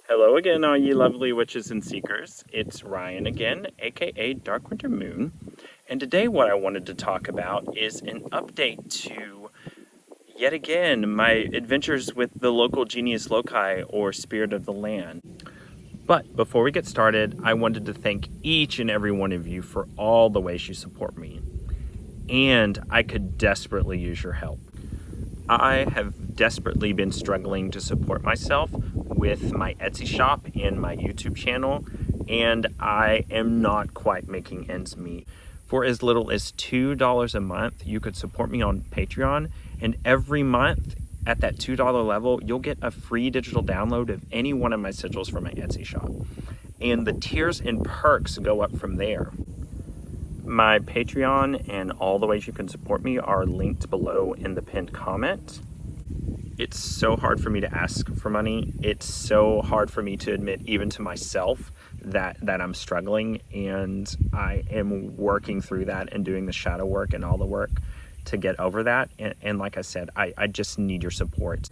Hello again, all you lovely witches and seekers. It's Ryan again, aka Dark Winter Moon. And today what I wanted to talk about is an update to, yet again, my adventures with the local Genius Loci, or Spirit of the Land. But before we get started, I wanted to thank each and every one of you for all the ways you support me. And I could desperately use your help. I have desperately been struggling to support myself with my Etsy shop and my YouTube channel, and I am not quite making ends meet. For as little as $2 a month, you could support me on Patreon, and every month at that $2 level, you'll get a free digital download of any one of my sigils from my Etsy shop. And the tiers and perks go up from there. My Patreon and all the ways you can support me are linked below in the pinned comment. It's so hard for me to ask for money. It's so hard for me to admit, even to myself, that I'm struggling, and I am working through that and doing the shadow work and all the work to get over that. And like I said, I just need your support.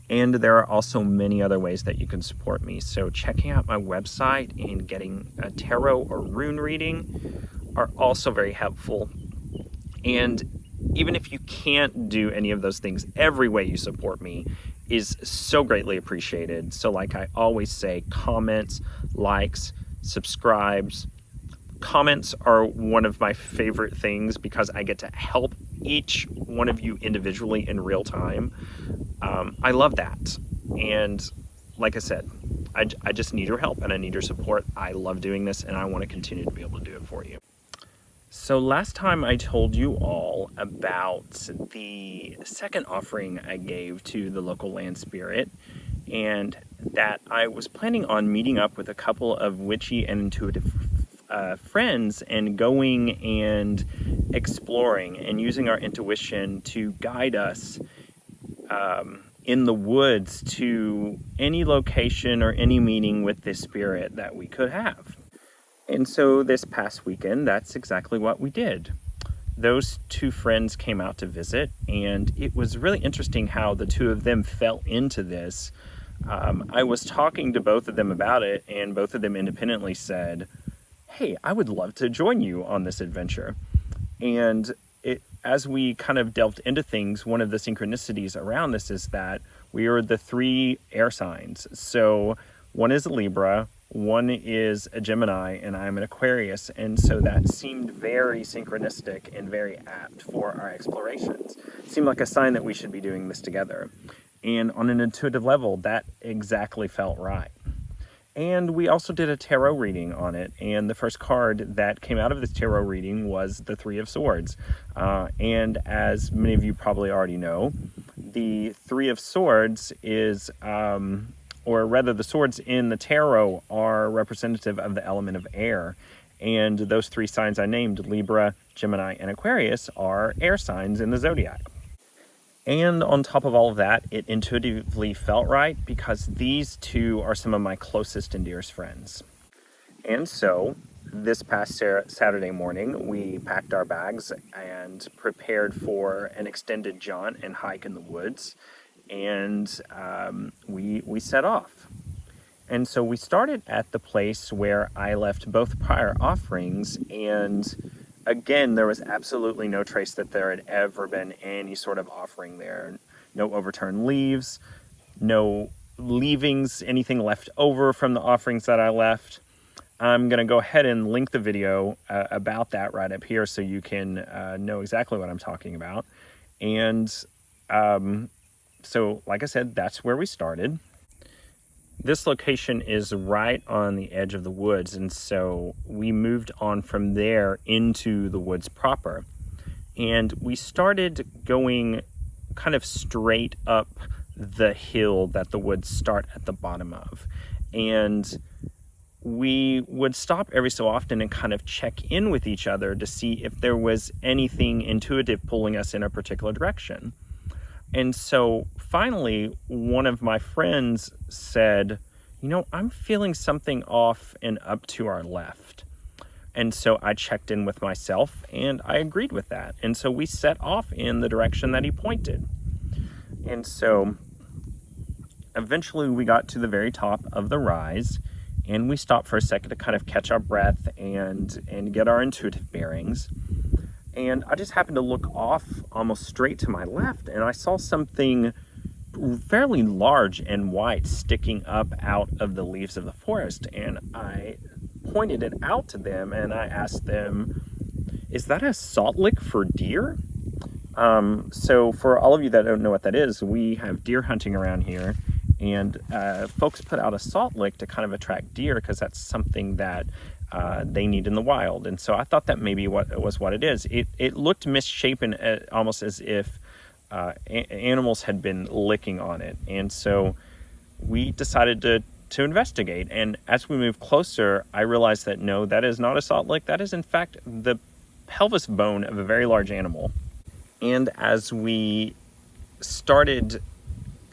And there are also many other ways that you can support me. So checking out my website and getting a tarot or rune reading are also very helpful. And even if you can't do any of those things, every way you support me is so greatly appreciated. So like I always say, comments, likes, subscribes. Comments are one of my favorite things because I get to help each one of you individually in real time. I love that. And like I said, I just need your help and I need your support. I love doing this and I want to continue to be able to do it for you. So last time I told you all about the second offering I gave to the local land spirit, and that I was planning on meeting up with a couple of witchy and intuitive friends and going and exploring and using our intuition to guide us in the woods to any location or any meeting with this spirit that we could have. And so this past weekend, that's exactly what we did. Those two friends came out to visit, and it was really interesting how the two of them fell into this. I was talking to both of them about it, and both of them independently said, "Hey, I would love to join you on this adventure." And as we kind of delved into things, one of the synchronicities around this is that we are the three air signs. So one is a Libra, one is a Gemini, and I'm an Aquarius, and so that seemed very synchronistic and very apt for our explorations. It seemed like a sign that we should be doing this together. And on an intuitive level, that exactly felt right. And we also did a tarot reading on it, and the first card that came out of this tarot reading was the Three of Swords. And as many of you probably already know, the Three of Swords is... or rather the swords in the tarot are representative of the element of air. And those three signs I named, Libra, Gemini, and Aquarius, are air signs in the zodiac. And on top of all of that, it intuitively felt right because these two are some of my closest and dearest friends. And so this past Saturday morning, we packed our bags and prepared for an extended jaunt and hike in the woods. And we set off. And so we started at the place where I left both prior offerings, and again, there was absolutely no trace that there had ever been any sort of offering there. No overturned leaves, no leavings, anything left over from the offerings that I left. I'm going to go ahead and link the video about that right up here so you can know exactly what I'm talking about. And so, like I said, that's where we started. This location is right on the edge of the woods, and so we moved on from there into the woods proper. And we started going kind of straight up the hill that the woods start at the bottom of. And we would stop every so often and kind of check in with each other to see if there was anything intuitive pulling us in a particular direction. And so finally, one of my friends said, I'm feeling something off and up to our left. And so I checked in with myself and I agreed with that. And so we set off in the direction that he pointed. And so eventually we got to the very top of the rise, and we stopped for a second to kind of catch our breath and get our intuitive bearings. And I just happened to look off almost straight to my left, and I saw something fairly large and white sticking up out of the leaves of the forest. And I pointed it out to them, and I asked them, "Is that a salt lick for deer?" So for all of you that don't know what that is, we have deer hunting around here, and folks put out a salt lick to kind of attract deer because that's something that they need in the wild. And so I thought that maybe what it is. It looked misshapen, almost as if animals had been licking on it. And so we decided to investigate. And as we moved closer, I realized that no, that is not a salt lick. That is in fact the pelvis bone of a very large animal. And as we started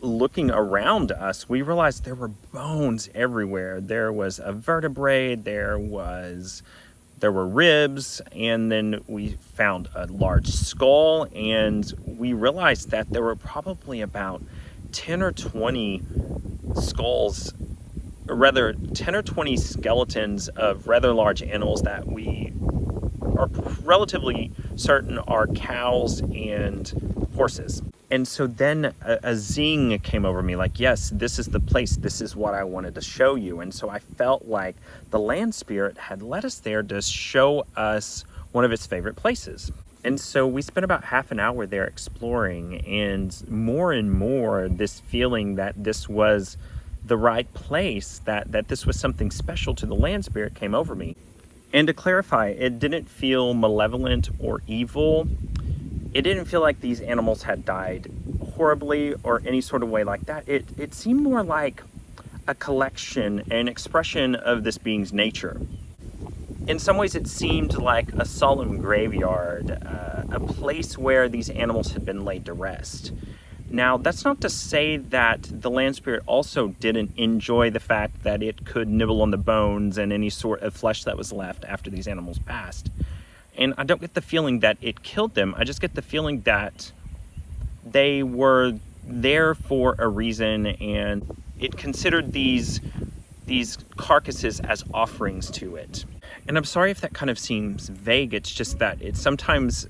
looking around us, we realized there were bones everywhere. There was a vertebrae, there were ribs, and then we found a large skull, and we realized that there were probably about 10 or 20 skulls, or rather 10 or 20 skeletons of rather large animals that we are relatively certain are cows and horses. And so then a zing came over me, like, yes, this is the place, this is what I wanted to show you. And so I felt like the land spirit had led us there to show us one of its favorite places. And so we spent about half an hour there exploring, and more this feeling that this was the right place, that this was something special to the land spirit came over me. And to clarify, it didn't feel malevolent or evil. It didn't feel like these animals had died horribly or any sort of way like that. It seemed more like a collection, an expression of this being's nature. In some ways, it seemed like a solemn graveyard, a place where these animals had been laid to rest. Now, that's not to say that the land spirit also didn't enjoy the fact that it could nibble on the bones and any sort of flesh that was left after these animals passed. And I don't get the feeling that it killed them. I just get the feeling that they were there for a reason, and it considered these carcasses as offerings to it. And I'm sorry if that kind of seems vague. It's just that it's sometimes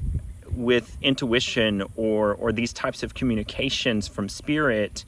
with intuition or these types of communications from spirit,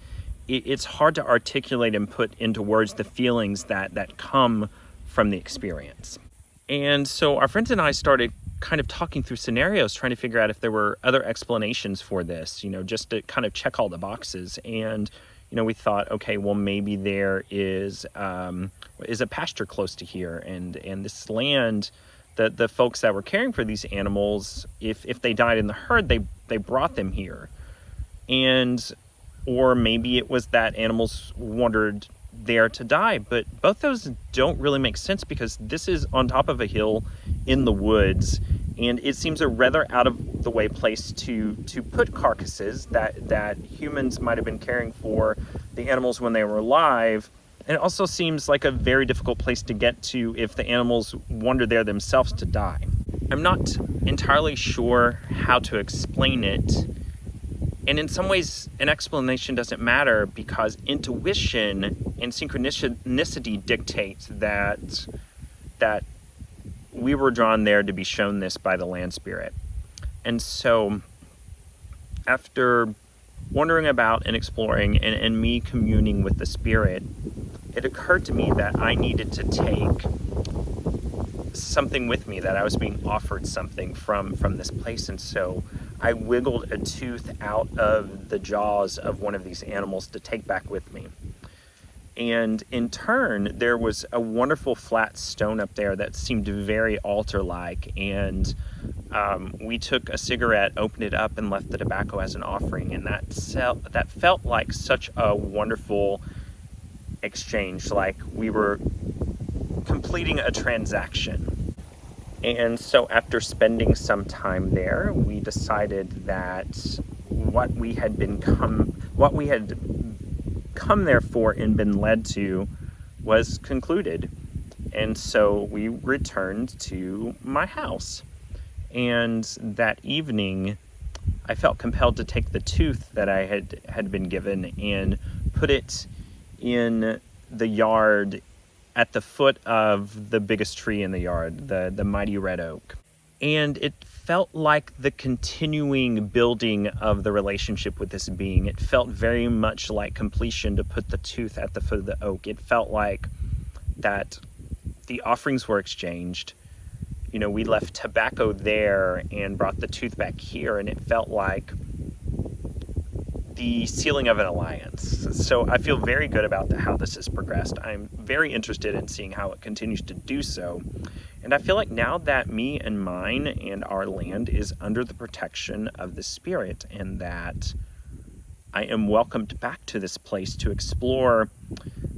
it's hard to articulate and put into words the feelings that come from the experience. And so our friends and I started kind of talking through scenarios, trying to figure out if there were other explanations for this, just to kind of check all the boxes. And, we thought, okay, well, maybe there is a pasture close to here, and this land, the folks that were caring for these animals, if they died in the herd, they brought them here. Or maybe it was that animals wandered there to die, but both those don't really make sense because this is on top of a hill in the woods, and it seems a rather out of the way place to put carcasses that humans might have been caring for the animals when they were alive. And it also seems like a very difficult place to get to if the animals wandered there themselves to die. I'm not entirely sure how to explain it. And in some ways, an explanation doesn't matter because intuition and synchronicity dictates that we were drawn there to be shown this by the land spirit. And so after wandering about and exploring and me communing with the spirit, it occurred to me that I needed to take something with me, that I was being offered something from this place. And so I wiggled a tooth out of the jaws of one of these animals to take back with me. And in turn, there was a wonderful flat stone up there that seemed very altar-like. And we took a cigarette, opened it up, and left the tobacco as an offering. And that felt like such a wonderful exchange, like we were completing a transaction. And so after spending some time there, we decided that what we had come there for and been led to was concluded. And so we returned to my house. And that evening, I felt compelled to take the tooth that I had been given and put it in the yard at the foot of the biggest tree in the yard, the mighty red oak. And it felt like the continuing building of the relationship with this being. It felt very much like completion to put the tooth at the foot of the oak. It felt like that the offerings were exchanged. You know, we left tobacco there and brought the tooth back here, and it felt like the sealing of an alliance. So I feel very good about how this has progressed. I'm very interested in seeing how it continues to do so. And I feel like now that me and mine and our land is under the protection of the Spirit, and that I am welcomed back to this place to explore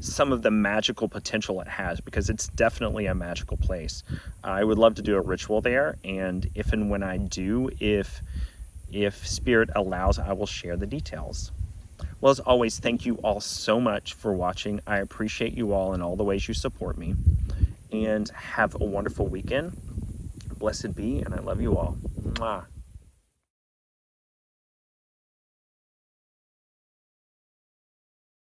some of the magical potential it has, because it's definitely a magical place. I would love to do a ritual there, and if and when I do, if Spirit allows, I will share the details. Well, as always, thank you all so much for watching. I appreciate you all in all the ways you support me. And have a wonderful weekend. Blessed be, and I love you all. Mwah.